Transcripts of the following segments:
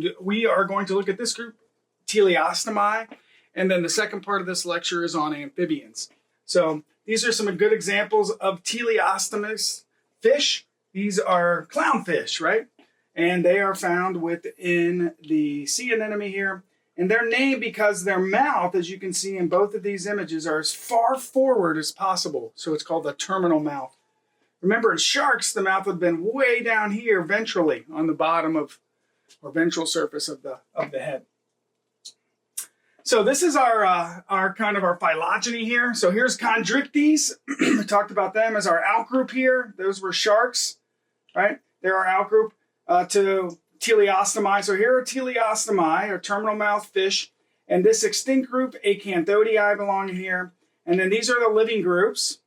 And we are going to look at this group, teleostomi, and then the second part of this lecture is on amphibians. So these are some good examples of teleostomous fish. These are clownfish, right? And they are found within the sea anemone here. And they're named because their mouth, as you can see in both of these images, are as far forward as possible. So it's called the terminal mouth. Remember, in sharks, the mouth would have been way down here ventrally on the bottom of, or ventral surface of the head. So this is our kind of our phylogeny here. So here's chondrichthyes. I talked about them as our outgroup here. Those were sharks, right? They're our outgroup to teleostomi. So here are teleostomi, or terminal mouth fish. And this extinct group, Acanthodii, belong here. And then these are the living groups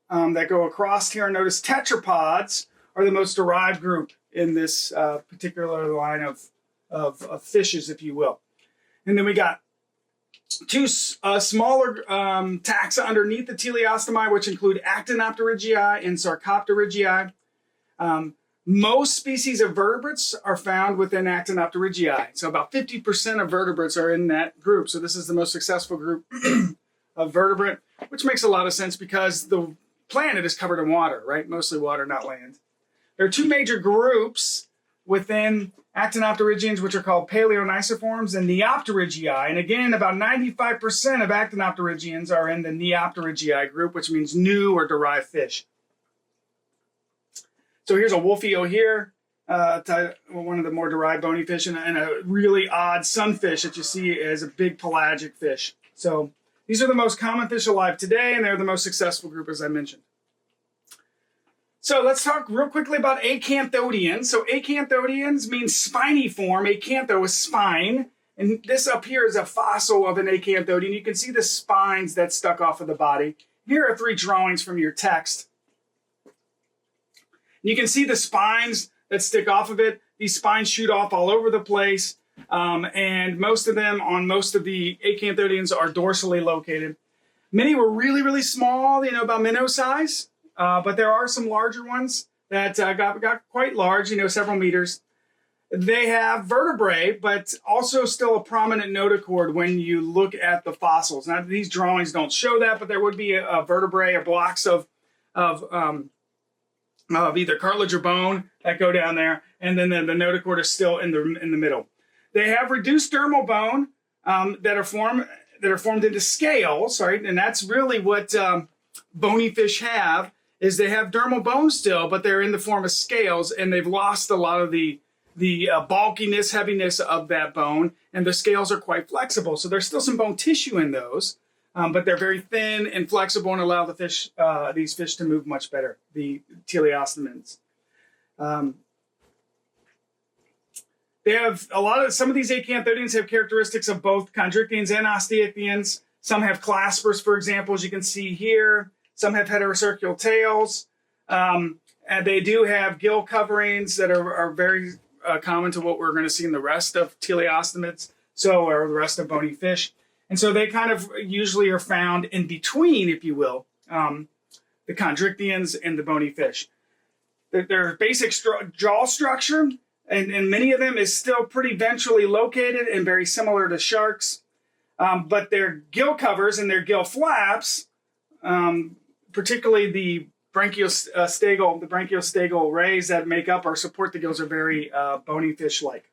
that go across here. Notice tetrapods are the most derived group in this particular line of fishes, if you will. And then we got two smaller taxa underneath the teleostomi, which include Actinopterygii and Sarcopterygii. Most species of vertebrates are found within Actinopterygii. So about 50% of vertebrates are in that group. So this is the most successful group of vertebrate, which makes a lot of sense because the planet is covered in water, right? Mostly water, not land. There are two major groups within Actinopterygians, which are called paleonosoforms and Neopterygii. And again, about 95% of Actinopterygians are in the Neopterygii group, which means new or derived fish. So here's a wolfio here, one of the more derived bony fish, and a really odd sunfish that you see as a big pelagic fish. So these are the most common fish alive today, and they're the most successful group, as I mentioned. So let's talk real quickly about acanthodians. So acanthodians means spiny form. Acantho is spine. And this up here is a fossil of an acanthodian. You can see the spines that stuck off of the body. Here are 3 drawings from your text. You can see the spines that stick off of it. These spines shoot off all over the place. And most of them on most of the acanthodians are dorsally located. Many were really, really small, about minnow size. But there are some larger ones that got quite large, several meters. They have vertebrae, but also still a prominent notochord when you look at the fossils. Now, these drawings don't show that, but there would be a vertebrae or blocks of either cartilage or bone that go down there, and then the notochord is still in the middle. They have reduced dermal bone that are formed into scales, right? And that's really what bony fish have. Is they have dermal bone still, but they're in the form of scales, and they've lost a lot of the bulkiness, heaviness of that bone, and the scales are quite flexible. So there's still some bone tissue in those, but they're very thin and flexible and allow the fish, these fish to move much better, the teleostomans. They have some of these acanthodians have characteristics of both chondrichthyans and osteichthyans. Some have claspers, for example, as you can see here. Some have heterocircular tails, and they do have gill coverings that are very common to what we're going to see in the rest of teleostomids, or the rest of bony fish. And so they kind of usually are found in between, if you will, the chondrichthyans and the bony fish. Their basic jaw structure, and many of them, is still pretty ventrally located and very similar to sharks. But their gill covers and their gill flaps, particularly the branchiostegal rays that make up or support the gills, are very bony fish-like.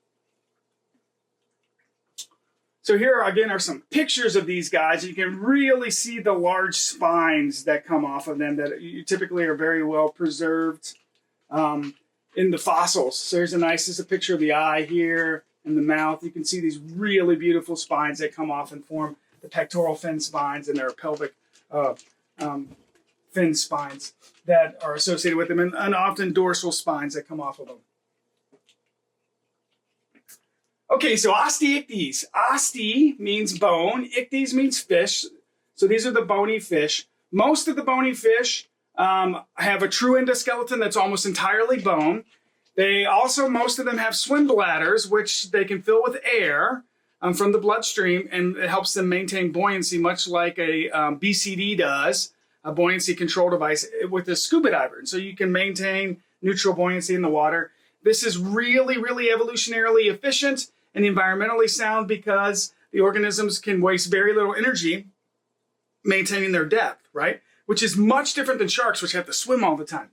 So here again are some pictures of these guys. You can really see the large spines that come off of them that typically are very well preserved in the fossils. So here's a picture of the eye here and the mouth. You can see these really beautiful spines that come off and form the pectoral fin spines, and their pelvic fin spines that are associated with them, and often dorsal spines that come off of them. Okay, so osteichthyes. Oste means bone, ichthyes means fish. So these are the bony fish. Most of the bony fish have a true endoskeleton that's almost entirely bone. Most of them have swim bladders, which they can fill with air from the bloodstream, and it helps them maintain buoyancy, much like a BCD does, a buoyancy control device with a scuba diver. And so you can maintain neutral buoyancy in the water. This is really, really evolutionarily efficient and environmentally sound because the organisms can waste very little energy maintaining their depth, right? Which is much different than sharks, which have to swim all the time.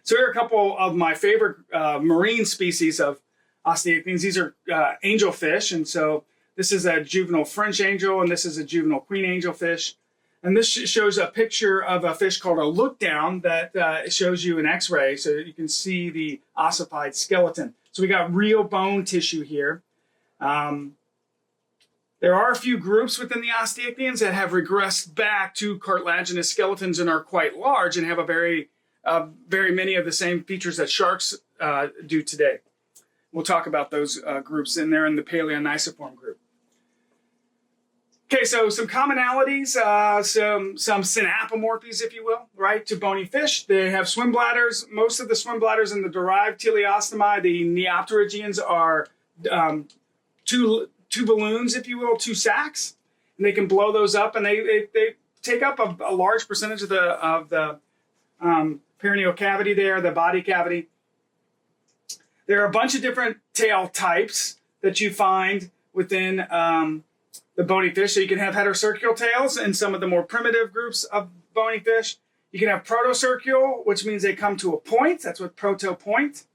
So here are a couple of my favorite marine species of osteichthyons. These are angelfish, and so this is a juvenile French angel, and this is a juvenile queen angelfish. And this shows a picture of a fish called a look-down that shows you an X-ray, so that you can see the ossified skeleton. So we got real bone tissue here. There are a few groups within the osteichthyons that have regressed back to cartilaginous skeletons and are quite large and have a very many of the same features that sharks do today. We'll talk about those groups, and they're in the paleogneissiform group. Okay, so some commonalities, some synapomorphies, if you will, right, to bony fish. They have swim bladders. Most of the swim bladders in the derived teleostomi, the neopterygians, are two balloons, if you will, two sacs, and they can blow those up, and they take up a large percentage of the perineal cavity there, the body cavity. There are a bunch of different tail types that you find within the bony fish. So you can have heterocircular tails in some of the more primitive groups of bony fish. You can have protocircular, which means they come to a point. That's what proto-point.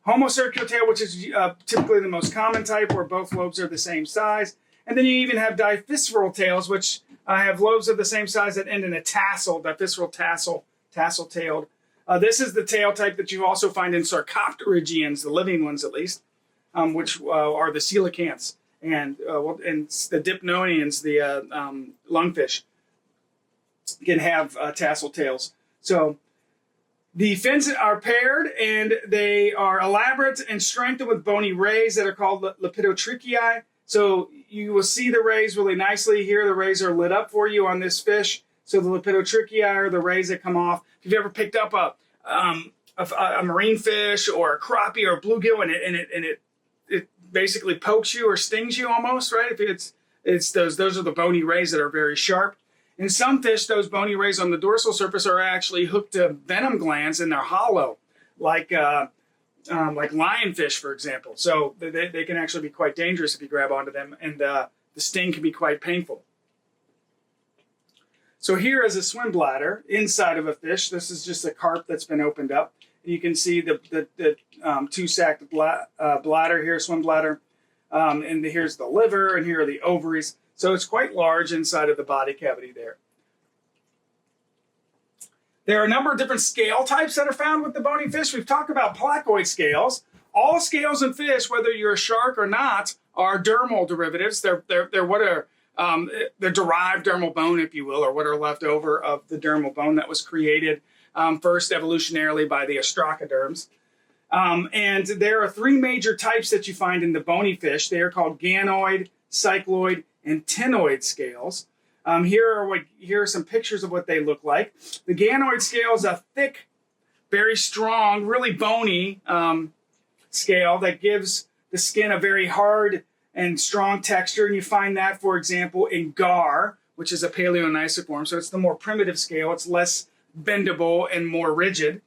Homocircular tail, which is typically the most common type, where both lobes are the same size. And then you even have divisceral tails, which have lobes of the same size that end in a tassel, divisceral tassel-tailed. This is the tail type that you also find in sarcopterygians, the living ones at least, which are the coelacanths, and the dipnonians, the lungfish, can have tassel tails. So the fins are paired, and they are elaborate and strengthened with bony rays that are called lepidotrichii. So you will see the rays really nicely here. The rays are lit up for you on this fish. So the lepidotrichii are the rays that come off. If you've ever picked up a marine fish or a crappie or a bluegill, and it basically pokes you or stings you almost, right? If it's those are the bony rays that are very sharp. In some fish, those bony rays on the dorsal surface are actually hooked to venom glands, and they're hollow, like lionfish, for example. So they can actually be quite dangerous if you grab onto them, and the sting can be quite painful. So here is a swim bladder inside of a fish. This is just a carp that's been opened up. You can see the two-sacked bladder here, swim bladder, and here's the liver, and here are the ovaries. So it's quite large inside of the body cavity there. There are a number of different scale types that are found with the bony fish. We've talked about placoid scales. All scales in fish, whether you're a shark or not, are dermal derivatives. They're what are the derived dermal bone, if you will, or what are left over of the dermal bone that was created first evolutionarily by the ostracoderms. And there are three major types that you find in the bony fish. They are called ganoid, cycloid, and ctenoid scales. Here are some pictures of what they look like. The ganoid scale is a thick, very strong, really bony scale that gives the skin a very hard and strong texture. And you find that, for example, in gar, which is a paleogneissiform. So it's the more primitive scale. It's less bendable and more rigid.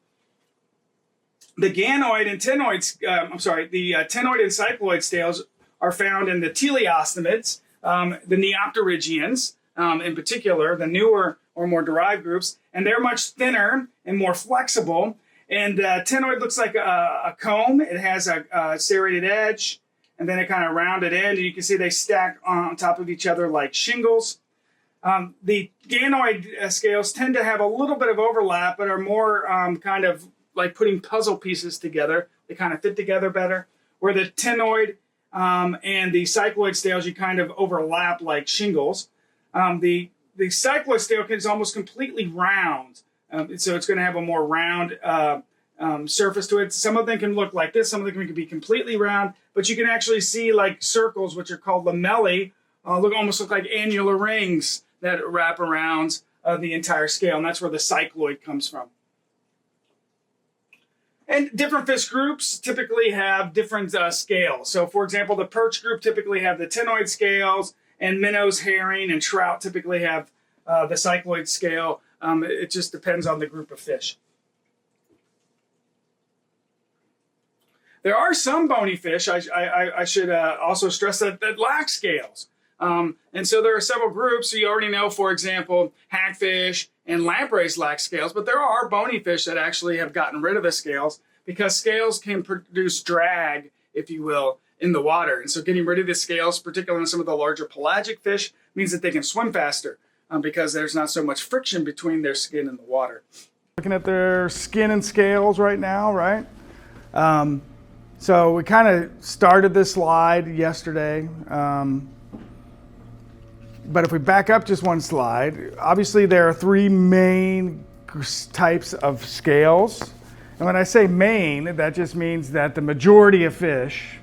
The ganoid and the ctenoid and cycloid scales are found in the teleostemids, the neopterygians in particular, the newer or more derived groups, and they're much thinner and more flexible. And ctenoid looks like a comb. It has a serrated edge and then a kind of rounded end, and you can see they stack on top of each other like shingles. The ganoid scales tend to have a little bit of overlap, but are more kind of like putting puzzle pieces together. They kind of fit together better. Where the ctenoid and the cycloid scales, you kind of overlap like shingles. The cycloid scale is almost completely round, so it's going to have a more round surface to it. Some of them can look like this, some of them can be completely round, but you can actually see like circles, which are called lamellae, almost look like annular rings that wrap around the entire scale, and that's where the cycloid comes from. And different fish groups typically have different scales. So, for example, the perch group typically have the ctenoid scales, and minnows, herring, and trout typically have the cycloid scale. It just depends on the group of fish. There are some bony fish, I should also stress, that lack scales. And so there are several groups. So you already know, for example, hagfish and lampreys lack scales, but there are bony fish that actually have gotten rid of the scales because scales can produce drag, if you will, in the water. And so getting rid of the scales, particularly in some of the larger pelagic fish, means that they can swim faster because there's not so much friction between their skin and the water. Looking at their skin and scales right now, right? So we kind of started this slide yesterday. But if we back up just one slide, obviously there are three main types of scales. And when I say main, that just means that the majority of fish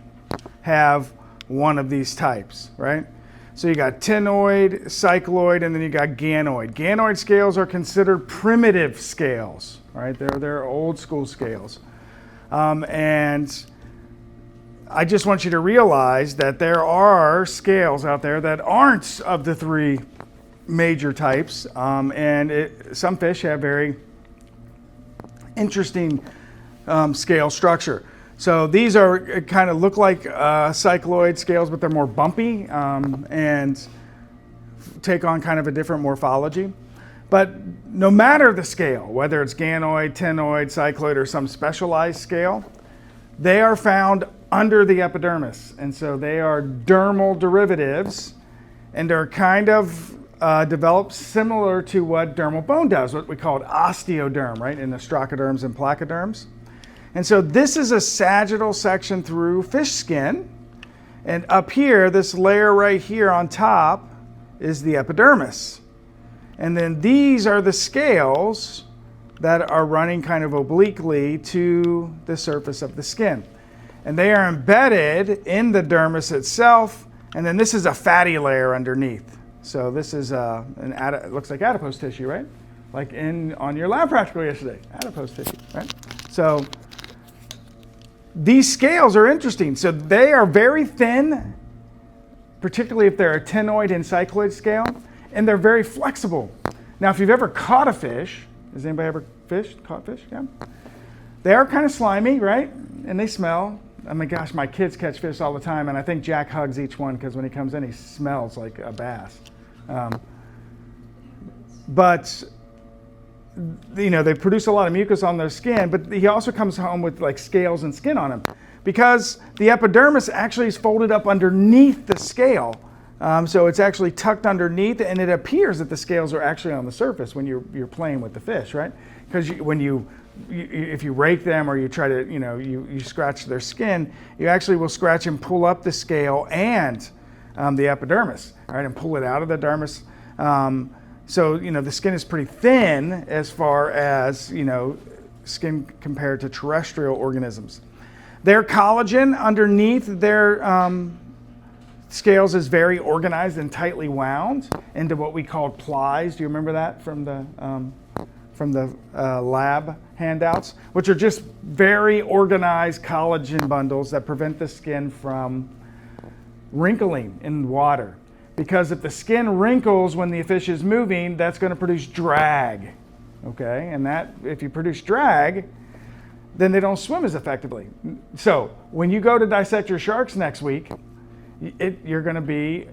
have one of these types, right? So you got ctenoid, cycloid, and then you got ganoid. Ganoid scales are considered primitive scales, right? They're old school scales. And I just want you to realize that there are scales out there that aren't of the three major types, and some fish have very interesting scale structure. So these are kind of look like cycloid scales, but they're more bumpy and take on kind of a different morphology. But no matter the scale, whether it's ganoid, ctenoid, cycloid, or some specialized scale, they are found under the epidermis. And so they are dermal derivatives, and they're kind of developed similar to what dermal bone does, what we call osteoderm, right, in the structoderms and placoderms. And so this is a sagittal section through fish skin. And up here, this layer right here on top is the epidermis. And then these are the scales that are running kind of obliquely to the surface of the skin. And they are embedded in the dermis itself. And then this is a fatty layer underneath. So this is it looks like adipose tissue, right? Like on your lab practical yesterday, adipose tissue, right? So these scales are interesting. So they are very thin, particularly if they're a ctenoid and cycloid scale, and they're very flexible. Now, if you've ever caught a fish, has anybody ever caught fish? Yeah. They are kind of slimy, right? And they smell. Oh my gosh, my kids catch fish all the time, and I think Jack hugs each one because when he comes in, he smells like a bass. But you know, they produce a lot of mucus on their skin, but he also comes home with like scales and skin on him because the epidermis actually is folded up underneath the scale. So it's actually tucked underneath, and it appears that the scales are actually on the surface when you're playing with the fish, right? Because if you rake them or you try to, you scratch their skin, you actually will scratch and pull up the scale and the epidermis, right, and pull it out of the dermis. So the skin is pretty thin as far as skin compared to terrestrial organisms. Their collagen underneath their scales is very organized and tightly wound into what we called plies. Do you remember that from the lab handouts? Which are just very organized collagen bundles that prevent the skin from wrinkling in water. Because if the skin wrinkles when the fish is moving, that's going to produce drag. Okay, and that if you produce drag, then they don't swim as effectively. So when you go to dissect your sharks next week, you're going to be,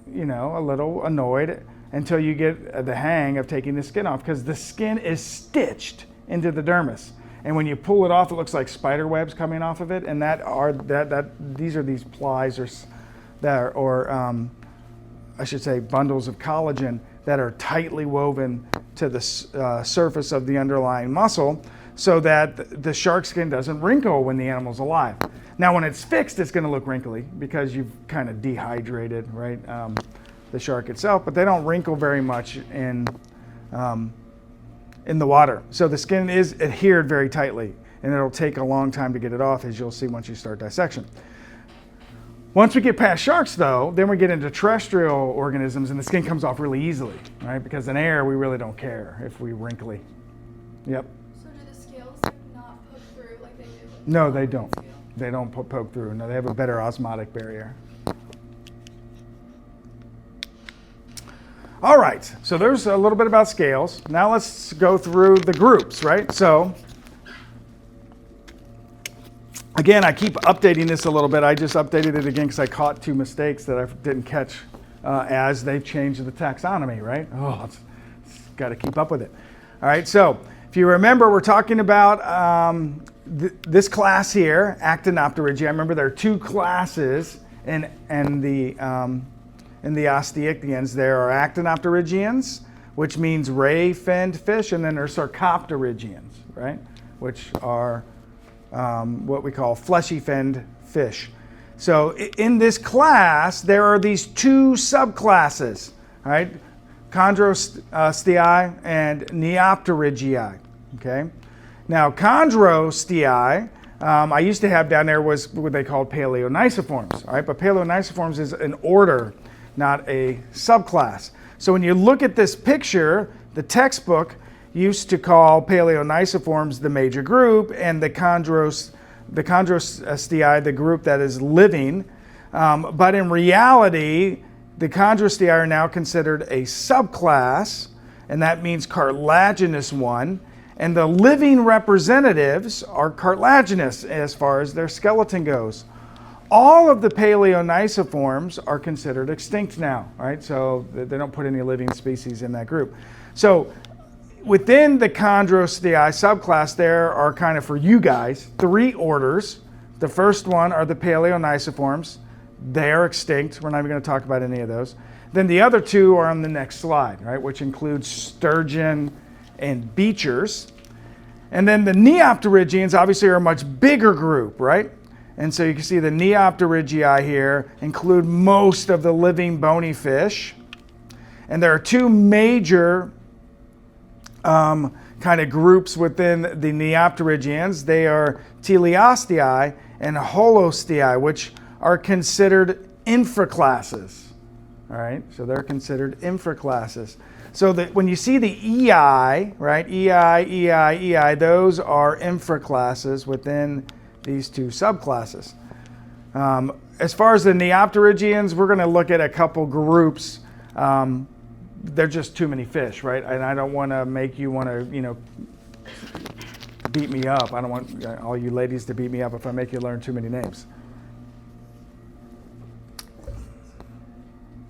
a little annoyed until you get the hang of taking the skin off, because the skin is stitched into the dermis, and when you pull it off, it looks like spider webs coming off of it. And these are these plies, I should say bundles of collagen that are tightly woven to the surface of the underlying muscle, so that the shark skin doesn't wrinkle when the animal's alive. Now, when it's fixed, it's going to look wrinkly because you've kind of dehydrated, right, the shark itself. But they don't wrinkle very much in the water. So the skin is adhered very tightly, and it'll take a long time to get it off, as you'll see once you start dissection. Once we get past sharks, though, then we get into terrestrial organisms, and the skin comes off really easily, right? Because in air, we really don't care if we wrinkly. Yep. So do the scales not poke through like they do? No, they don't. They don't poke through. No, they have a better osmotic barrier. All right, so there's a little bit about scales. Now let's go through the groups, right? So Again, I keep updating this a little bit. I just updated it again because I caught 2 mistakes that I didn't catch as they've changed the taxonomy, right? Oh, it's got to keep up with it. All right, so if you remember, we're talking about this class here, Actinopterygia. Remember, there are 2 classes in the osteichthyans. There are Actinopterygians, which means ray-finned fish, and then there's Sarcopterygians, right, which are what we call fleshy-finned fish. So in this class, there are these 2 subclasses, all right, Chondrostei and Neopterygii, okay? Now, Chondrostei, I used to have down there was what they called Paleonysoforms, all right? But Paleonysoforms is an order, not a subclass. So when you look at this picture, the textbook used to call Paleonysoforms the major group, and the Chondrostei, the group that is living. But in reality, the Chondrostei are now considered a subclass, and that means cartilaginous one. And the living representatives are cartilaginous as far as their skeleton goes. All of the Paleonysoforms are considered extinct now, right? So they don't put any living species in that group. So within the Chondrostei subclass, there are kind of, for you guys, 3 orders. The first one are the Paleonysoforms. They're extinct. We're not even going to talk about any of those. Then the other 2 are on the next slide, right, which includes sturgeon and beachers. And then the Neopterygians obviously are a much bigger group, right? And so you can see the Neopterygii here include most of the living bony fish. And there are 2 major kind of groups within the Neopterygians. They are Teleostei and Holostei, which are considered infraclasses. All right, so they're considered infraclasses. So that when you see the EI, right, EI, those are infraclasses within these 2 subclasses. As far as the Neopterygians, we're going to look at a couple groups. They're just too many fish, right? And I don't want to make you want to, beat me up. I don't want all you ladies to beat me up if I make you learn too many names.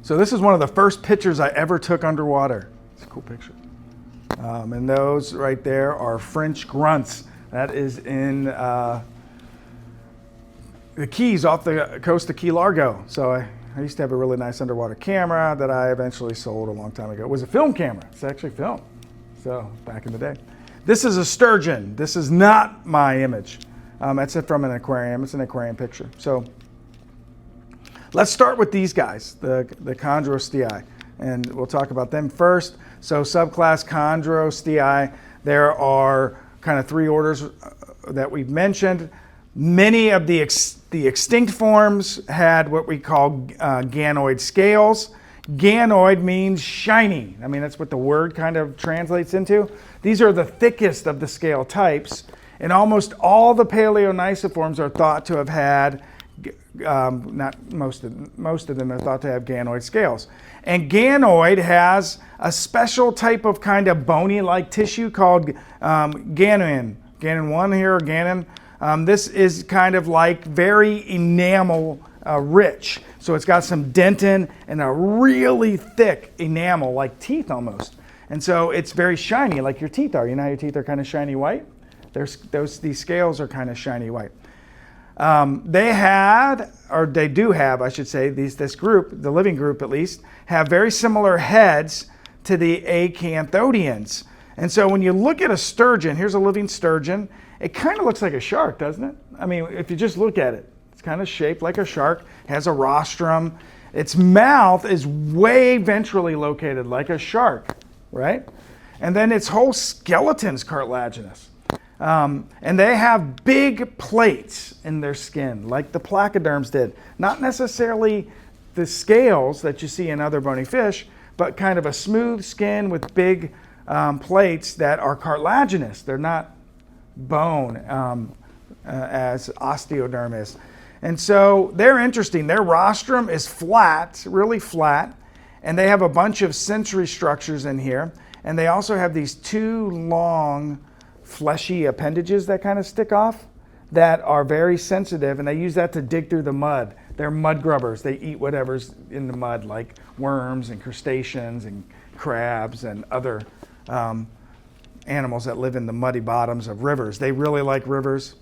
So this is one of the first pictures I ever took underwater. It's a cool picture. And those right there are French grunts. That is in the Keys off the coast of Key Largo. So I used to have a really nice underwater camera that I eventually sold a long time ago. It was a film camera. It's actually film. So back in the day. This is a sturgeon. This is not my image. It's from an aquarium. It's an aquarium picture. So let's start with these guys, the Chondrostei, and we'll talk about them first. So subclass Chondrostei, there are kind of 3 orders that we've mentioned. Many of the extinct forms had what we call ganoid scales. Ganoid means shiny. I mean, that's what the word kind of translates into. These are the thickest of the scale types, and almost all the Paleonysoforms are thought to have had not most of them are thought to have ganoid scales. And ganoid has a special type of kind of bony-like tissue called ganon. Ganon 1 here, or ganon. This is kind of like very enamel rich. So it's got some dentin and a really thick enamel, like teeth almost. And so it's very shiny, like your teeth are. You know how your teeth are kind of shiny white? These scales are kind of shiny white. They do have, I should say, this group, the living group at least, have very similar heads to the acanthodians. And so when you look at a sturgeon, here's a living sturgeon, it kind of looks like a shark, doesn't it? I mean, if you just look at it, it's kind of shaped like a shark, has a rostrum. Its mouth is way ventrally located like a shark, right? And then its whole skeleton's cartilaginous. And they have big plates in their skin, like the placoderms did. Not necessarily the scales that you see in other bony fish, but kind of a smooth skin with big plates that are cartilaginous. They're not bone as osteoderm is. And so they're interesting. Their rostrum is flat, really flat, and they have a bunch of sensory structures in here. And they also have these 2 long fleshy appendages that kind of stick off. that are very sensitive, and they use that to dig through the mud. They're mud grubbers. They eat whatever's in the mud, like worms and crustaceans and crabs and other animals that live in the muddy bottoms of rivers. They really like rivers.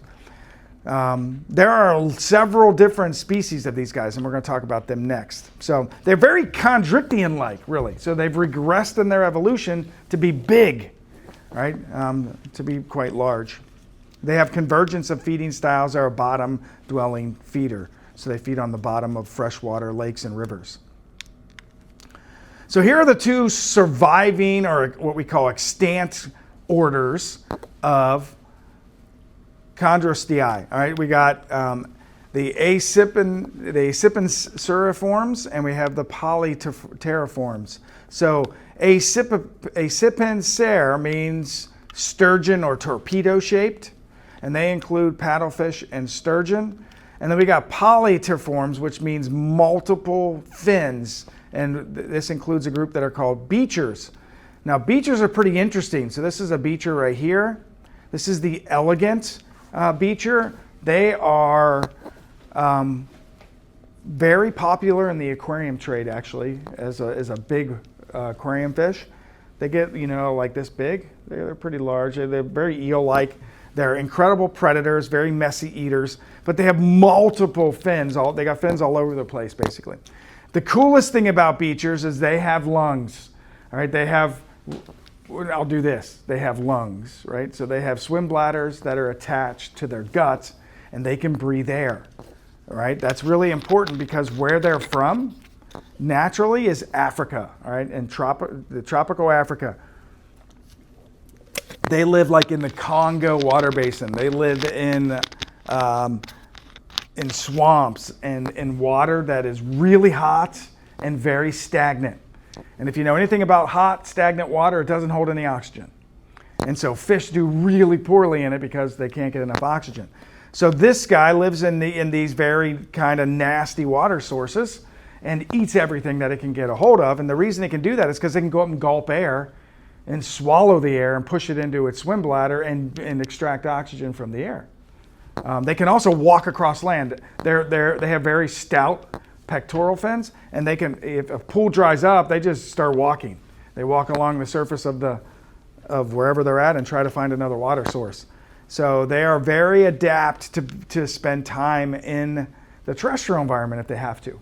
There are several different species of these guys, and we're going to talk about them next. So they're very chondrichthyon-like, really. So they've regressed in their evolution to be big, right? To be quite large. They have convergence of feeding styles. They're a bottom-dwelling feeder. So they feed on the bottom of freshwater lakes and rivers. So here are the two surviving, or what we call extant orders of chondrostei. All right, we got the acipensuriforms, and we have the polypteriforms. So acipensere means sturgeon or torpedo shaped, and they include paddlefish and sturgeon. And then we got polypteriforms, which means multiple fins, and this includes a group that are called beachers. Now, beachers are pretty interesting. So this is a beacher right here. This is the elegant beacher. They are very popular in the aquarium trade, actually, as a big aquarium fish. They get, like this big. They're pretty large. They're very eel-like. They're incredible predators, very messy eaters, but they have multiple fins. They got fins all over the place, basically. The coolest thing about beachers is they have lungs. All right, I'll do this. They have lungs, right? So they have swim bladders that are attached to their guts, and they can breathe air, all right? That's really important because where they're from naturally is Africa, all right? And the tropical Africa. They live like in the Congo water basin. They live in swamps and in water that is really hot and very stagnant. And if you know anything about hot, stagnant water, it doesn't hold any oxygen. And so fish do really poorly in it because they can't get enough oxygen. So this guy lives in these very kind of nasty water sources and eats everything that it can get a hold of. And the reason it can do that is because it can go up and gulp air and swallow the air and push it into its swim bladder and extract oxygen from the air. They can also walk across land. They have very stout pectoral fins, and they can, if a pool dries up, they just start walking. They walk along the surface of wherever they're at and try to find another water source. So they are very adept to spend time in the terrestrial environment if they have to.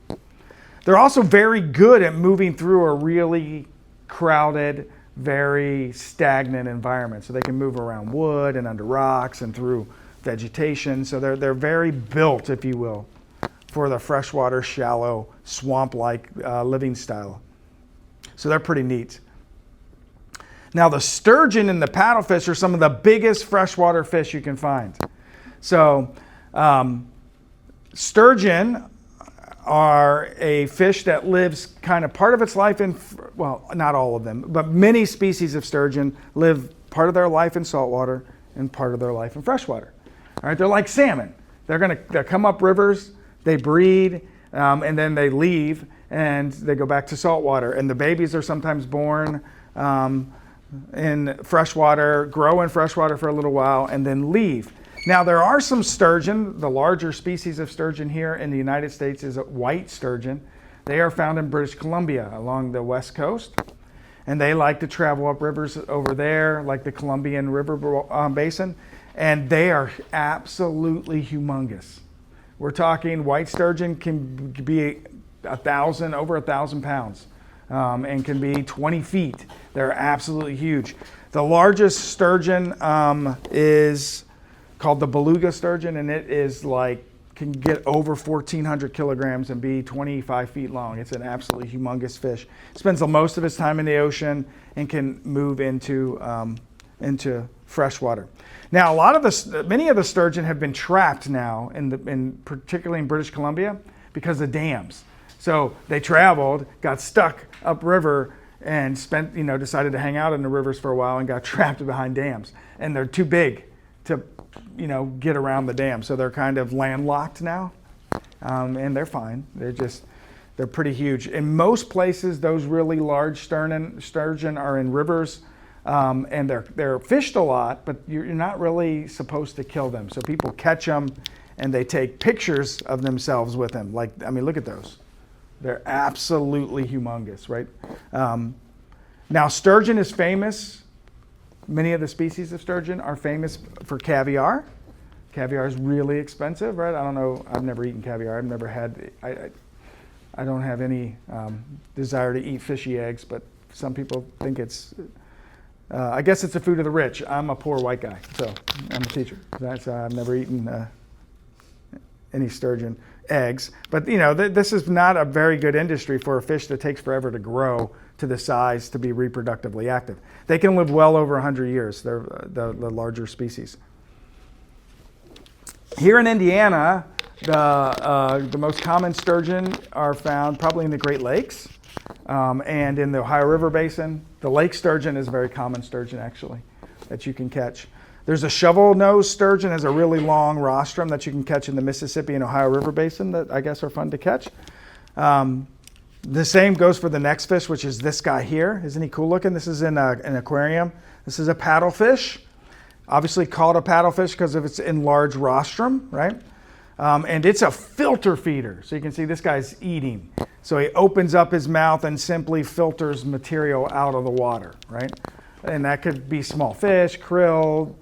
They're also very good at moving through a really crowded, very stagnant environment. So they can move around wood and under rocks and through vegetation. So they're very built, if you will, for the freshwater, shallow, swamp-like living style. So they're pretty neat. Now the sturgeon and the paddlefish are some of the biggest freshwater fish you can find. So sturgeon are a fish that lives kind of part of its life in, well, not all of them, but many species of sturgeon live part of their life in saltwater and part of their life in freshwater. All right, they're like salmon. They'll come up rivers, they breed, and then they leave and they go back to saltwater. And the babies are sometimes born in freshwater, grow in freshwater for a little while, and then leave. Now, there are some sturgeon. The larger species of sturgeon here in the United States is a white sturgeon. They are found in British Columbia along the west coast. And they like to travel up rivers over there, like the Columbian River Basin. And they are absolutely humongous. We're talking white sturgeon can be over 1,000 pounds and can be 20 feet. They're absolutely huge. The largest sturgeon is called the beluga sturgeon, and it is can get over 1,400 kilograms and be 25 feet long. It's an absolutely humongous fish. It spends the most of its time in the ocean and can move into freshwater. Now, many of the sturgeon have been trapped now, particularly in British Columbia, because of dams. So they traveled, got stuck upriver, and decided to hang out in the rivers for a while and got trapped behind dams. And they're too big to get around the dam. So they're kind of landlocked now, and they're fine. They're pretty huge. In most places, those really large sturgeon are in rivers and they're fished a lot, but you're not really supposed to kill them. So people catch them and they take pictures of themselves with them. Like, I mean, look at those. They're absolutely humongous, right? Now, sturgeon is famous. Many of the species of sturgeon are famous for caviar. Caviar is really expensive, right? I don't know. I've never eaten caviar. I've never had. I don't have any desire to eat fishy eggs, but some people think it's. I guess it's a food of the rich. I'm a poor white guy, so I'm a teacher. That's I've never eaten any sturgeon eggs. But you know, this is not a very good industry for a fish that takes forever to grow to the size to be reproductively active. They can live well over 100 years. They're the larger species. Here in Indiana, the most common sturgeon are found probably in the Great Lakes and in the Ohio River Basin. The lake sturgeon is a very common sturgeon, actually, that you can catch. There's a shovel-nosed sturgeon, has a really long rostrum that you can catch in the Mississippi and Ohio River Basin that I guess are fun to catch. The same goes for the next fish, which is this guy here. Isn't he cool looking? This is in an aquarium. This is a paddlefish. Obviously called a paddlefish because of its enlarged rostrum, right? And it's a filter feeder. So you can see this guy's eating. So he opens up his mouth and simply filters material out of the water, right? And that could be small fish, krill,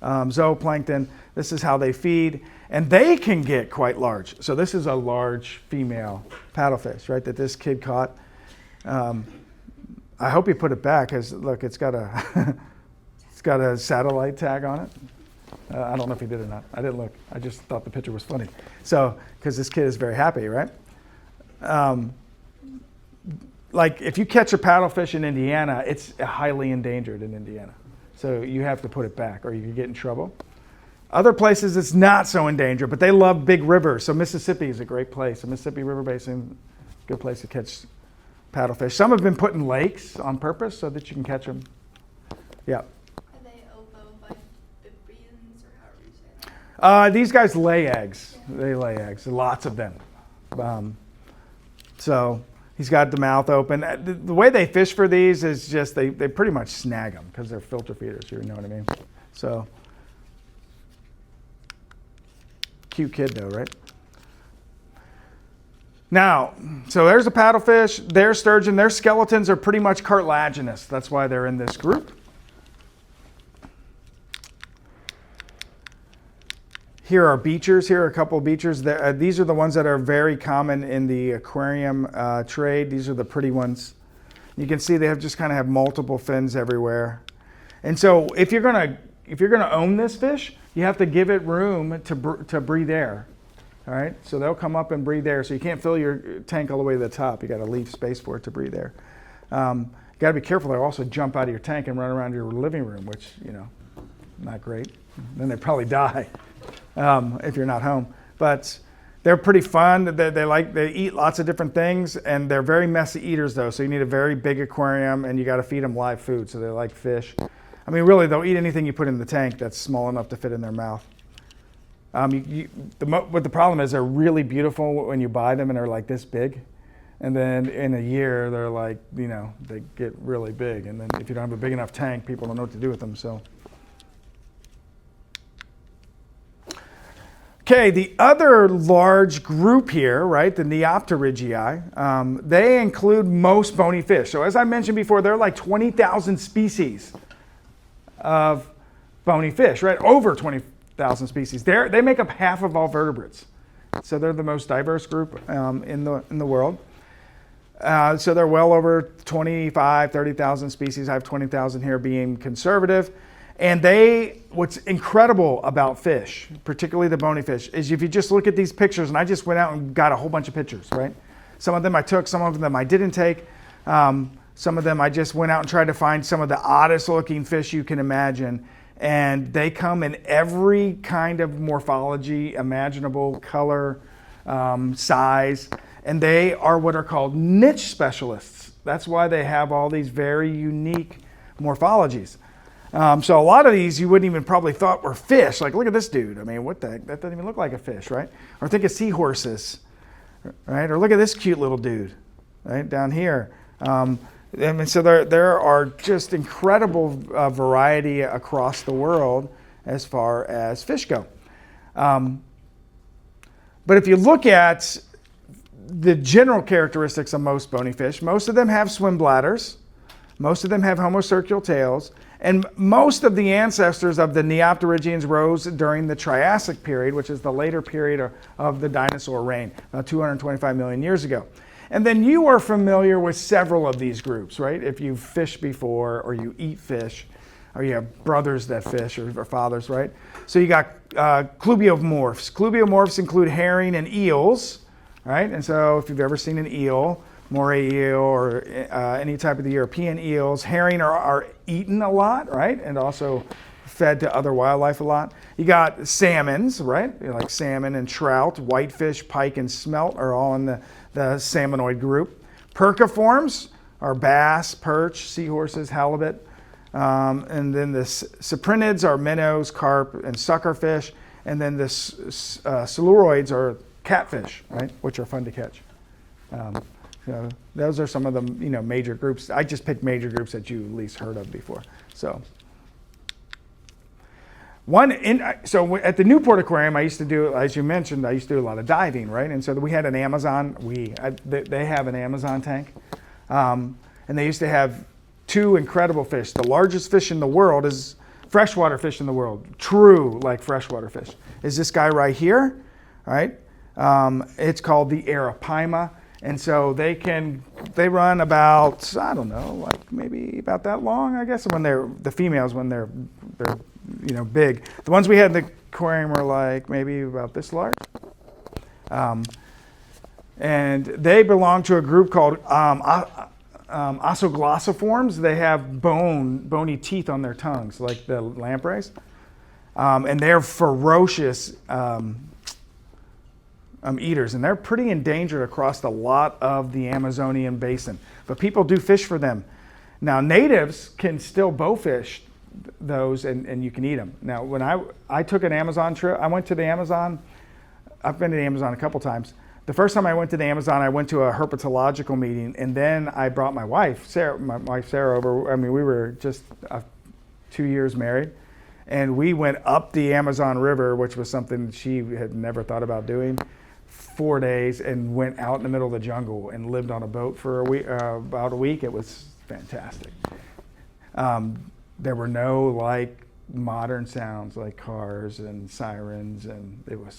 zooplankton. This is how they feed. And they can get quite large. So this is a large female paddlefish, right, that this kid caught. I hope he put it back because, look, it's got a, it's got a satellite tag on it. I don't know if he did or not. I didn't look. I just thought the picture was funny. So, because this kid is very happy, right? Like, if you catch a paddlefish in Indiana, it's highly endangered in Indiana. So you have to put it back or you can get in trouble. Other places it's not so endangered, but they love big rivers. So Mississippi is a great place. The Mississippi River Basin, good place to catch paddlefish. Some have been put in lakes on purpose so that you can catch them. Yeah. Are they ovoviviparous or however you say that? These guys lay eggs. Yeah. They lay eggs, lots of them. So he's got the mouth open. The way they fish for these is just they pretty much snag them because they're filter feeders, you know what I mean? So, cute kid though, right? Now, so there's a paddlefish, there's sturgeon, their skeletons are pretty much cartilaginous. That's why they're in this group. Here are beachers. Here are a couple of beachers. These are the ones that are very common in the aquarium trade. These are the pretty ones. You can see they just kind of have multiple fins everywhere. And so if you're gonna own this fish, you have to give it room to breathe air. All right, so they'll come up and breathe air. So you can't fill your tank all the way to the top. You got to leave space for it to breathe air. You got to be careful. They'll also jump out of your tank and run around your living room, which, you know, not great. Then they probably die if you're not home. But they're pretty fun. They eat lots of different things, and they're very messy eaters though. So you need a very big aquarium, and you got to feed them live food. So they like fish. I mean, really, they'll eat anything you put in the tank that's small enough to fit in their mouth. What the problem is, they're really beautiful when you buy them and they're like this big. And then in a year, they're like, you know, they get really big. And then if you don't have a big enough tank, people don't know what to do with them. So, okay, the other large group here, right, the Neopterygii, they include most bony fish. So as I mentioned before, there are like 20,000 species of bony fish, right? Over 20,000 species. They make up half of all vertebrates. So they're the most diverse group in the world. So they're well over 25, 30,000 species. I have 20,000 here being conservative. And what's incredible about fish, particularly the bony fish, is if you just look at these pictures, and I just went out and got a whole bunch of pictures, right? Some of them I took, some of them I didn't take. Some of them I just went out and tried to find some of the oddest looking fish you can imagine. And they come in every kind of morphology, imaginable color, size. And they are what are called niche specialists. That's why they have all these very unique morphologies. So a lot of these you wouldn't even probably thought were fish. Like, look at this dude. I mean, what the heck? That doesn't even look like a fish, right? Or think of seahorses, right? Or look at this cute little dude, right, down here. I mean, so there are just incredible variety across the world as far as fish go. But if you look at the general characteristics of most bony fish, most of them have swim bladders, most of them have homocircular tails, and most of the ancestors of the Neopterygians rose during the Triassic period, which is the later period of the dinosaur reign, 225 million years ago. And then you are familiar with several of these groups, right? If you've fished before, or you eat fish, or you have brothers that fish, or fathers, right? So you got clubiomorphs. Clubiomorphs include herring and eels, right? And so if you've ever seen an eel, moray eel, or any type of the European eels, herring are eaten a lot, right? And also fed to other wildlife a lot. You got salmons, right? Like salmon and trout, whitefish, pike, and smelt are all in the salmonoid group. Perciforms are bass, perch, seahorses, halibut. And then the cyprinids are minnows, carp, and suckerfish. And then the siluroids are catfish, right? Which are fun to catch. So those are some of the major groups. I just picked major groups that you at least heard of before. So so at the Newport Aquarium, I used to do, as you mentioned, I used to do a lot of diving, right? And so we had an Amazon. They have an Amazon tank, and they used to have two incredible fish. The largest fish in the world is freshwater fish in the world, true like freshwater fish, is this guy right here, right? It's called the arapaima. And so they run about, I don't know, like maybe about that long, I guess, when the females, when they're big. The ones we had in the aquarium were like maybe about this large. And they belong to a group called ossoglossiforms. They have bony teeth on their tongues, like the lampreys. And they're ferocious eaters, and they're pretty endangered across a lot of the Amazonian basin. But people do fish for them. Now, natives can still bowfish those, and you can eat them. Now, when I took an Amazon trip, I went to the Amazon. I've been to the Amazon a couple times. The first time I went to the Amazon, I went to a herpetological meeting, and then I brought my wife, Sarah, over. I mean, we were just 2 years married, and we went up the Amazon River, which was something she had never thought about doing. 4 days, and went out in the middle of the jungle and lived on a boat for about a week. It was fantastic. There were no like modern sounds like cars and sirens, and it was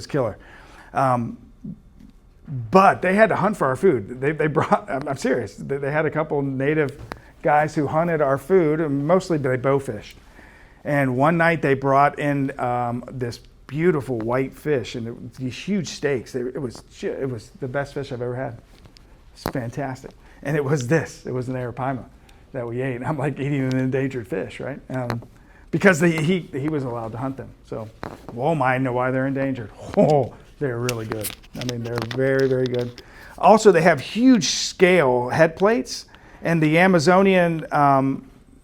killer. But they had to hunt for our food. They brought. I'm serious. They had a couple native guys who hunted our food, and mostly they bowfished. And one night they brought in this beautiful white fish, and these huge steaks. It was the best fish I've ever had. It's fantastic. And it was an arapaima that we ate. I'm like eating an endangered fish, right? Because he was allowed to hunt them. So, I know why they're endangered. Oh, they're really good. I mean, they're very, very good. Also, they have huge scale head plates, and the Amazonian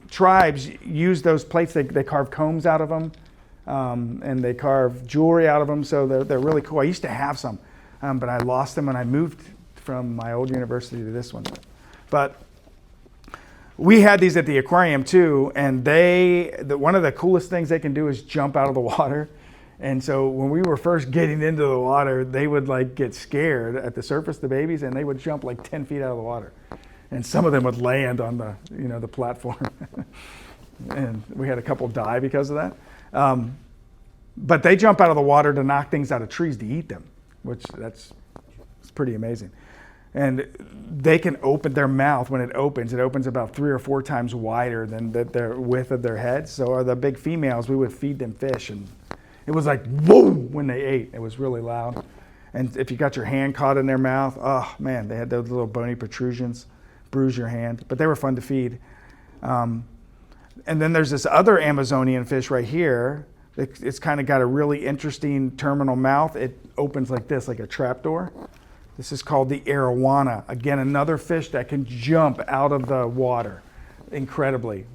tribes use those plates. They carve combs out of them. And they carve jewelry out of them, so they're really cool. I used to have some, but I lost them when I moved from my old university to this one. But we had these at the aquarium too, and one of the coolest things they can do is jump out of the water. And so when we were first getting into the water, they would like get scared at the surface, the babies, and they would jump like 10 feet out of the water. And some of them would land on the platform. And we had a couple die because of that. But they jump out of the water to knock things out of trees to eat them, which it's pretty amazing. And they can open their mouth. When it opens about 3 or 4 times wider than the width of their heads. So the big females, we would feed them fish, and it was like boom when they ate. It was really loud. And if you got your hand caught in their mouth, oh man, they had those little bony protrusions, bruise your hand. But they were fun to feed. And then there's this other Amazonian fish right here. It's kind of got a really interesting terminal mouth. It opens like this, like a trapdoor. This is called the arowana. Again, another fish that can jump out of the water incredibly.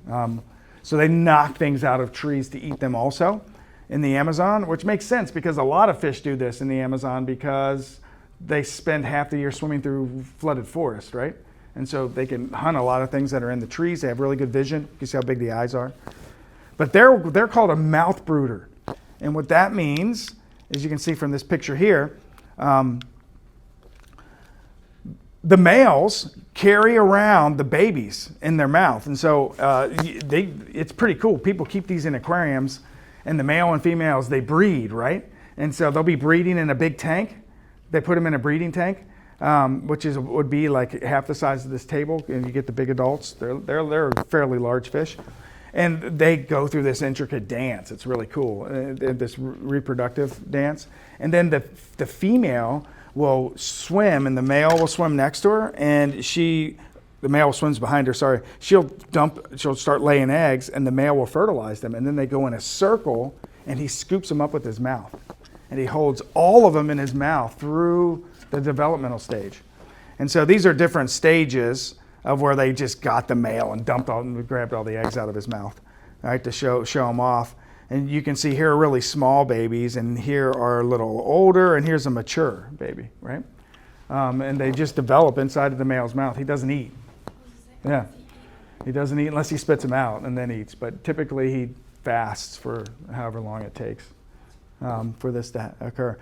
So they knock things out of trees to eat them also in the Amazon, which makes sense because a lot of fish do this in the Amazon because they spend half the year swimming through flooded forest, right? And so they can hunt a lot of things that are in the trees. They have really good vision. You can see how big the eyes are. But they're called a mouth brooder. And what that means, as you can see from this picture here, the males carry around the babies in their mouth. And so it's pretty cool. People keep these in aquariums, and the male and females, they breed, right? And so they'll be breeding in a big tank. They put them in a breeding tank, which would be like half the size of this table, and you get the big adults. They're fairly large fish. And they go through this intricate dance. It's really cool, this reproductive dance. And then the female will swim, and the male will swim next to her, and the male swims behind her, sorry. She'll start laying eggs, and the male will fertilize them, and then they go in a circle, and he scoops them up with his mouth. And he holds all of them in his mouth through the developmental stage. And so these are different stages of where they just got the male and grabbed all the eggs out of his mouth, right, to show them off. And you can see here are really small babies, and here are a little older, and here's a mature baby, right? And they just develop inside of the male's mouth. He doesn't eat. Yeah, he doesn't eat unless he spits them out and then eats. But typically he fasts for however long it takes for this to occur.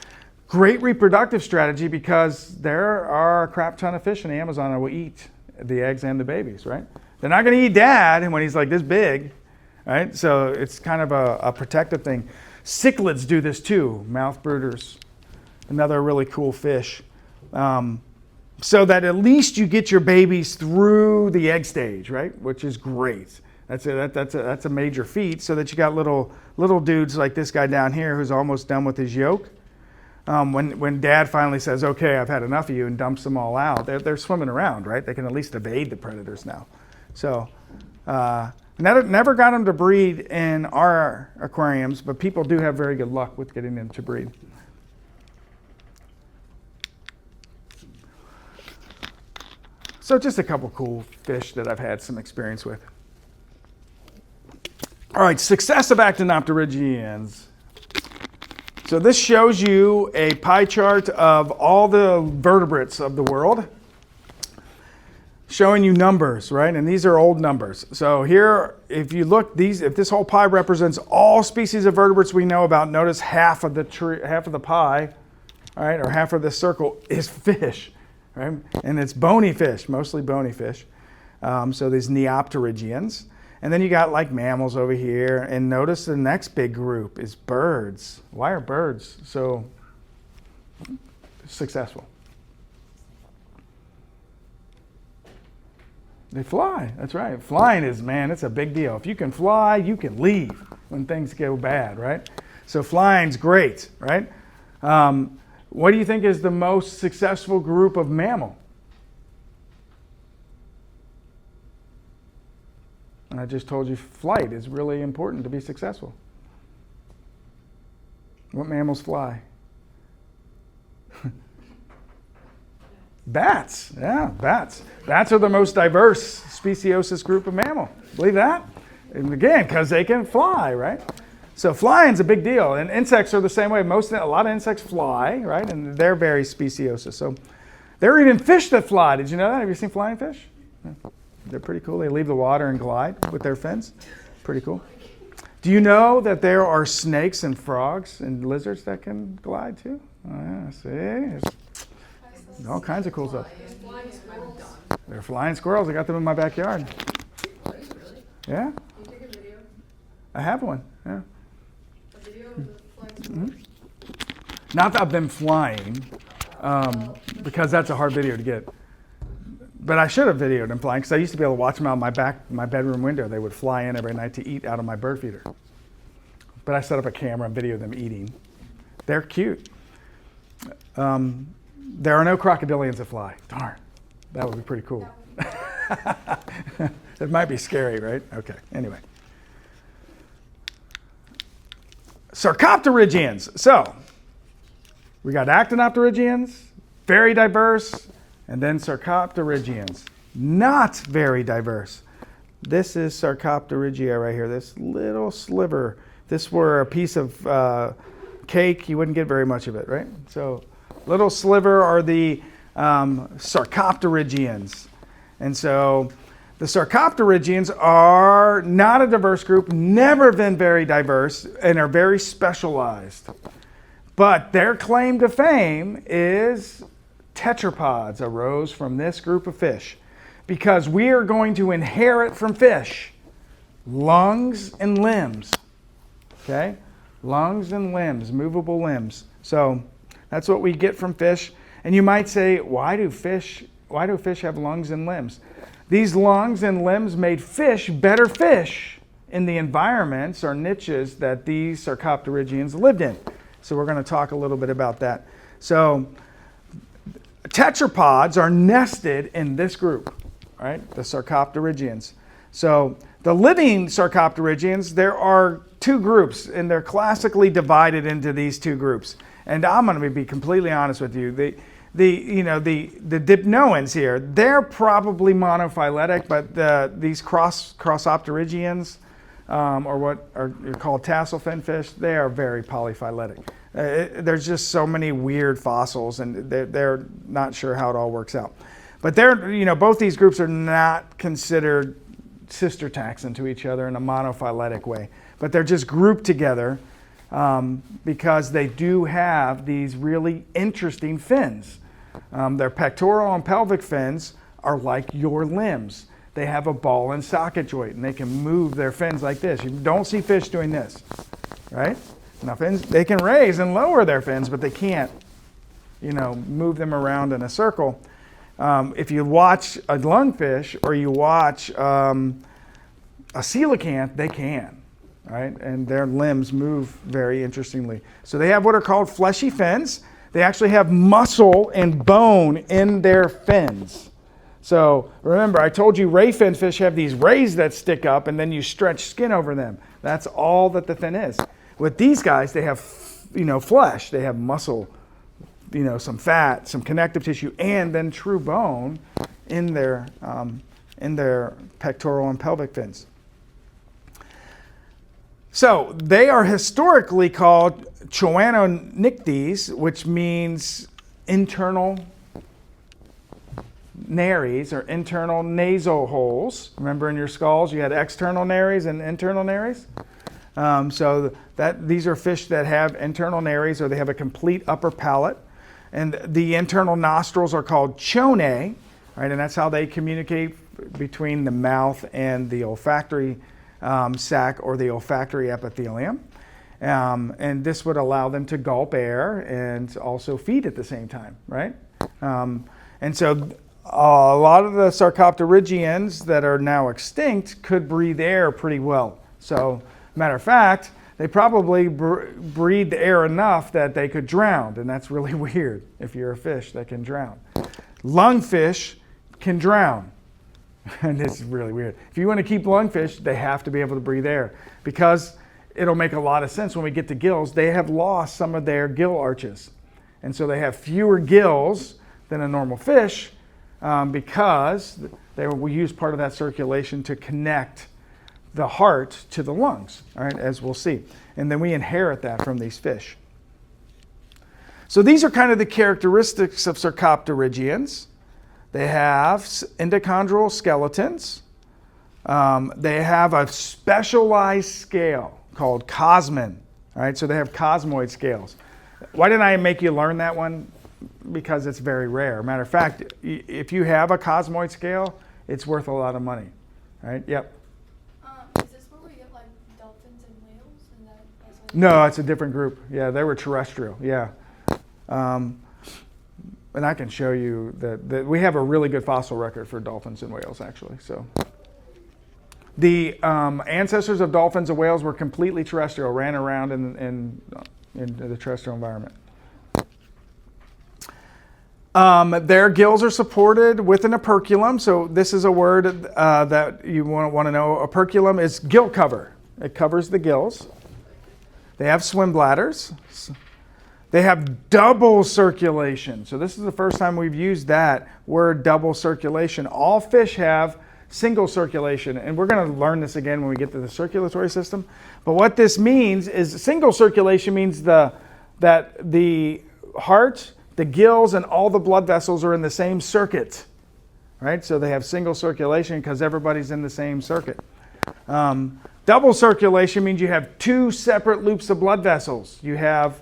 Great reproductive strategy, because there are a crap ton of fish in the Amazon that will eat the eggs and the babies, right? They're not going to eat dad when he's like this big, right? So it's kind of a protective thing. Cichlids do this too, mouth brooders, another really cool fish. So that at least you get your babies through the egg stage, right? Which is great. That's a major feat, so that you got little dudes like this guy down here who's almost done with his yolk. When dad finally says, okay, I've had enough of you, and dumps them all out, they're swimming around, right? They can at least evade the predators now. So never got them to breed in our aquariums, but people do have very good luck with getting them to breed. So just a couple cool fish that I've had some experience with. All right, success of actinopterygians. So this shows you a pie chart of all the vertebrates of the world, showing you numbers, right? And these are old numbers. So here, if you look, if this whole pie represents all species of vertebrates we know about, notice half of the pie, all right, or half of this circle is fish, right? And it's bony fish, mostly bony fish. So these neopterygians. And then you got like mammals over here, and notice the next big group is birds. Why are birds so successful? They fly, that's right. Flying is, man, it's a big deal. If you can fly, you can leave when things go bad, right? So flying's great, right? What do you think is the most successful group of mammal? And I just told you flight is really important to be successful. What mammals fly? Bats. Yeah, bats. Bats are the most diverse speciosus group of mammal. Believe that? And again, because they can fly, right? So flying's a big deal. And insects are the same way. A lot of insects fly, right? And they're very speciosus. So there are even fish that fly. Did you know that? Have you seen flying fish? Yeah. They're pretty cool. They leave the water and glide with their fins. Pretty cool. Do you know that there are snakes and frogs and lizards that can glide too? Oh, yeah, see? There's all kinds of cool stuff. They're flying squirrels. I got them in my backyard. Yeah. Can you take a video? I have one. Yeah. A video of the flying squirrels? Mm-hmm. Not of them flying, because that's a hard video to get. But I should have videoed them flying, because I used to be able to watch them out my bedroom window. They would fly in every night to eat out of my bird feeder. But I set up a camera and videoed them eating. They're cute. There are no crocodilians that fly. Darn, that would be pretty cool. It might be scary, right? Okay, anyway. Sarcopterygians. So, we got actinopterygians, very diverse, and then Sarcopterygians, not very diverse. This is Sarcopterygia right here, this little sliver. If this were a piece of cake, you wouldn't get very much of it, right? So little sliver are the Sarcopterygians. And so the Sarcopterygians are not a diverse group, never been very diverse, and are very specialized. But their claim to fame is tetrapods arose from this group of fish, because we are going to inherit from fish lungs and limbs. Okay? Lungs and limbs, movable limbs. So that's what we get from fish. And you might say, why do fish have lungs and limbs? These lungs and limbs made fish better fish in the environments or niches that these Sarcopterygians lived in. So we're going to talk a little bit about that. So tetrapods are nested in this group, right? The Sarcopterygians. So the living Sarcopterygians, there are two groups, and they're classically divided into these two groups. And I'm going to be completely honest with you. The dipnoans here, they're probably monophyletic, but these crossopterygians, or what are called tassel fin fish, they are very polyphyletic. There's just so many weird fossils, and they're not sure how it all works out. But both these groups are not considered sister taxon to each other in a monophyletic way, but they're just grouped together because they do have these really interesting fins. Their pectoral and pelvic fins are like your limbs. They have a ball and socket joint, and they can move their fins like this. You don't see fish doing this, right? Now, fins, they can raise and lower their fins, but they can't, move them around in a circle. If you watch a lungfish or you watch a coelacanth, they can, right? And their limbs move very interestingly. So they have what are called fleshy fins. They actually have muscle and bone in their fins. So remember, I told you ray fin fish have these rays that stick up, and then you stretch skin over them. That's all that the fin is. With these guys, they have, flesh. They have muscle, some fat, some connective tissue, and then true bone in their pectoral and pelvic fins. So they are historically called choanonychthes, which means internal nares or internal nasal holes. Remember in your skulls you had external nares and internal nares? So these are fish that have internal nares, or they have a complete upper palate. And the internal nostrils are called choanae, right? And that's how they communicate between the mouth and the olfactory sac or the olfactory epithelium. And this would allow them to gulp air and also feed at the same time, right? And so a lot of the Sarcopterygians that are now extinct could breathe air pretty well. So, matter of fact, they probably breathed air enough that they could drown, and that's really weird if you're a fish that can drown. Lungfish can drown, and it's really weird. If you want to keep lungfish, they have to be able to breathe air, because it'll make a lot of sense when we get to gills. They have lost some of their gill arches, and so they have fewer gills than a normal fish because we use part of that circulation to connect the heart to the lungs, all right, as we'll see. And then we inherit that from these fish. So these are kind of the characteristics of Sarcopterygians. They have endochondral skeletons. They have a specialized scale called cosmin, all right? So they have cosmoid scales. Why didn't I make you learn that one? Because it's very rare. Matter of fact, if you have a cosmoid scale, it's worth a lot of money, right? Yep. Is this where we get like dolphins and whales? And that's like No, it's a different group. Yeah, they were terrestrial. Yeah. And I can show you that we have a really good fossil record for dolphins and whales, actually. So the ancestors of dolphins and whales were completely terrestrial, ran around in the terrestrial environment. Their gills are supported with an operculum. So this is a word that you want to know. Operculum is gill cover. It covers the gills. They have swim bladders. They have double circulation. So this is the first time we've used that word, double circulation. All fish have single circulation, and we're going to learn this again when we get to the circulatory system. But what this means is single circulation means that the heart, the gills, and all the blood vessels are in the same circuit. right? So they have single circulation because everybody's in the same circuit. Double circulation means you have two separate loops of blood vessels. You have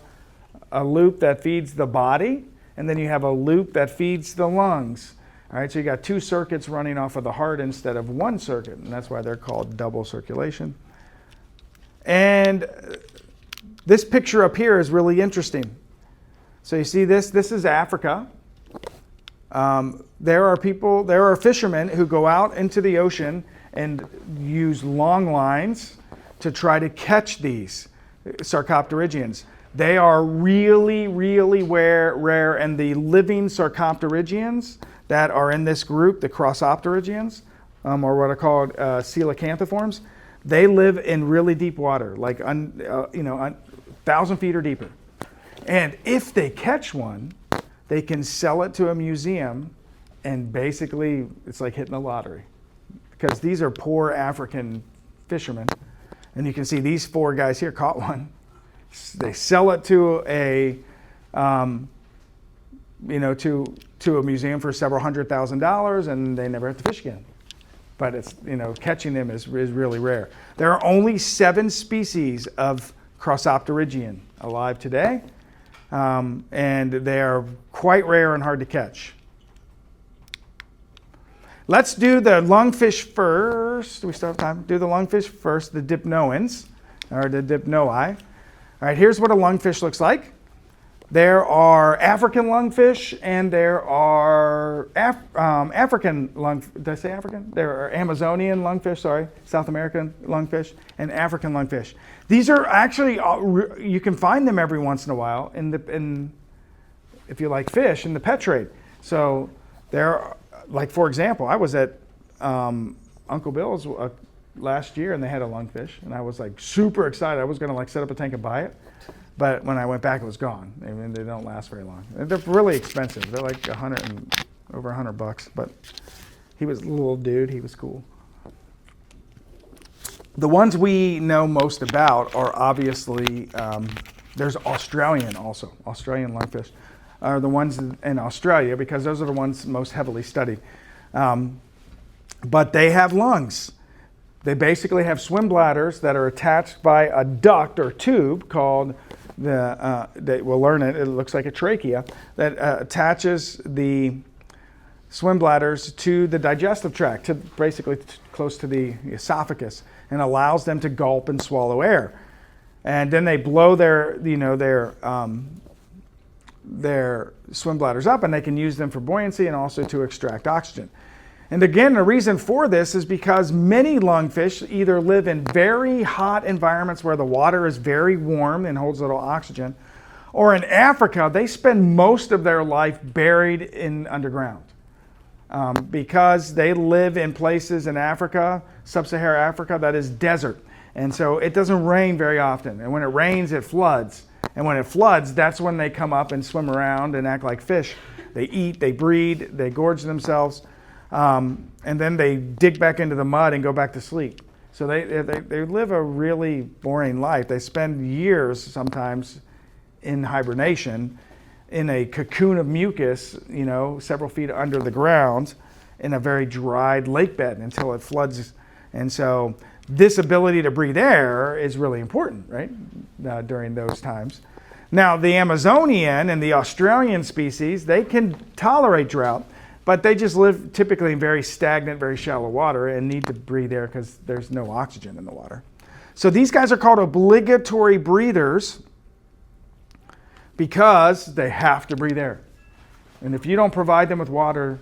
a loop that feeds the body, and then you have a loop that feeds the lungs. All right, so you got two circuits running off of the heart instead of one circuit, and that's why they're called double circulation. And this picture up here is really interesting. So you see this is Africa. There are fishermen who go out into the ocean and use long lines to try to catch these sarcopterygians. They are really, really rare, and the living sarcopterygians that are in this group, the crossopterygians, or what are called coelacanthiforms, they live in really deep water, like 1,000 feet or deeper. And if they catch one, they can sell it to a museum, and basically it's like hitting the lottery. Because these are poor African fishermen. And you can see these four guys here caught one. They sell it to a to a museum for several $100,000, and they never have to fish again. But it's, catching them is really rare. There are only 7 species of crossopterygian alive today, and they are quite rare and hard to catch. Let's do the lungfish first. Do we still have time? Do the lungfish first, the dipnoans, or the dipnoi. All right, here's what a lungfish looks like. There are African lungfish, and there are African lungfish. Did I say African? There are Amazonian lungfish, South American lungfish, and African lungfish. These are actually, you can find them every once in a while if you like fish, in the pet trade. So there, like for example, I was at Uncle Bill's last year, and they had a lungfish, and I was like super excited. I was going to like set up a tank and buy it. But when I went back, it was gone. I mean, they don't last very long. They're really expensive. They're like over $100. But he was a little dude. He was cool. The ones we know most about are obviously there's Australian also. Australian lungfish are the ones in Australia because those are the ones most heavily studied. But they have lungs. They basically have swim bladders that are attached by a duct or tube called we'll learn it. It looks like a trachea that attaches the swim bladders to the digestive tract, to basically close to the esophagus, and allows them to gulp and swallow air. And then they blow their swim bladders up, and they can use them for buoyancy and also to extract oxygen. And again, the reason for this is because many lungfish either live in very hot environments where the water is very warm and holds little oxygen, or in Africa, they spend most of their life buried in underground. Because they live in places in Africa, sub-Saharan Africa, that is desert. And so it doesn't rain very often. And when it rains, it floods. And when it floods, that's when they come up and swim around and act like fish. They eat, they breed, they gorge themselves. And then they dig back into the mud and go back to sleep. So they live a really boring life. They spend years sometimes in hibernation in a cocoon of mucus, several feet under the ground in a very dried lake bed until it floods. And so this ability to breathe air is really important, right, during those times. Now, the Amazonian and the Australian species, they can tolerate drought. But they just live typically in very stagnant, very shallow water and need to breathe air because there's no oxygen in the water. So these guys are called obligatory breathers because they have to breathe air. And if you don't provide them with water,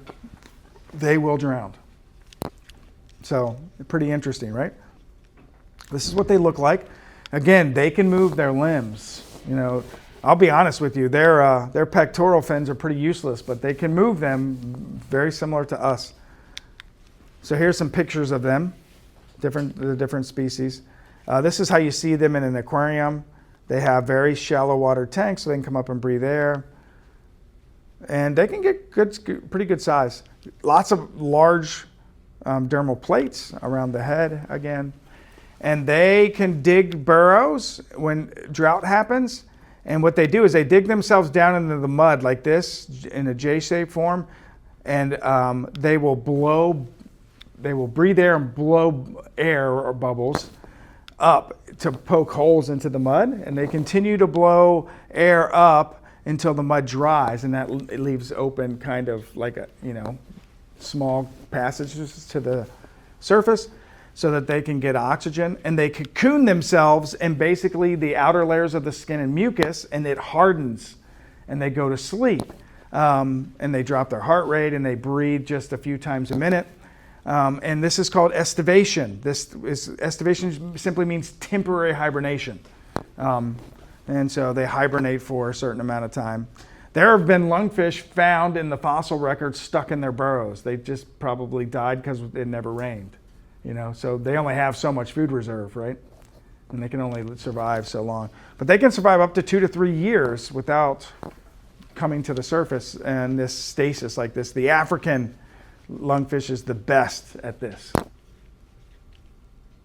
they will drown. So pretty interesting, right? This is what they look like. Again, they can move their limbs. I'll be honest with you, their pectoral fins are pretty useless, but they can move them very similar to us. So here's some pictures of them, the different species. This is how you see them in an aquarium. They have very shallow water tanks, so they can come up and breathe air. And they can get pretty good size. Lots of large dermal plates around the head again. And they can dig burrows when drought happens. And what they do is they dig themselves down into the mud like this in a J-shaped form, and they will breathe air and blow air or bubbles up to poke holes into the mud, and they continue to blow air up until the mud dries, and that it leaves open kind of like a, small passages to the surface so that they can get oxygen, and they cocoon themselves in basically the outer layers of the skin and mucus, and it hardens and they go to sleep. And they drop their heart rate and they breathe just a few times a minute. And this is called estivation. Estivation simply means temporary hibernation. And so they hibernate for a certain amount of time. There have been lungfish found in the fossil record stuck in their burrows. They just probably died because it never rained. So they only have so much food reserve, right? And they can only survive so long. But they can survive up to 2 to 3 years without coming to the surface and this stasis like this. The African lungfish is the best at this.